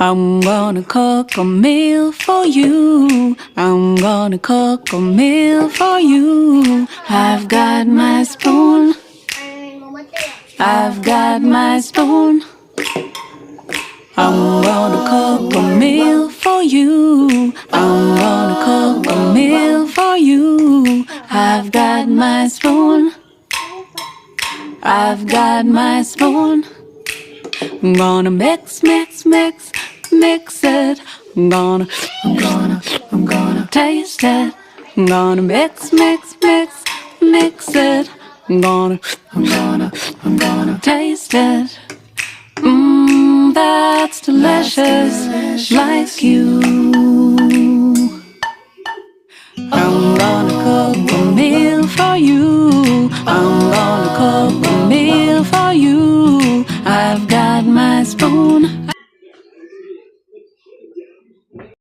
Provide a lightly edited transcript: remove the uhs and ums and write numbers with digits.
I'm gonna cook a meal for you. I'm gonna cook a meal for you. I've got my spoon. I've got my spoon. I'm gonna cook a meal for you. I'm gonna cook a meal for you. I've got my spoon. I've got my spoon. I'm gonna mix, mix, mix, mix it. I'm gonna taste it. I'm gonna mix, mix, mix, mix it. I'm gonna taste it. Mmm, that's delicious, like you.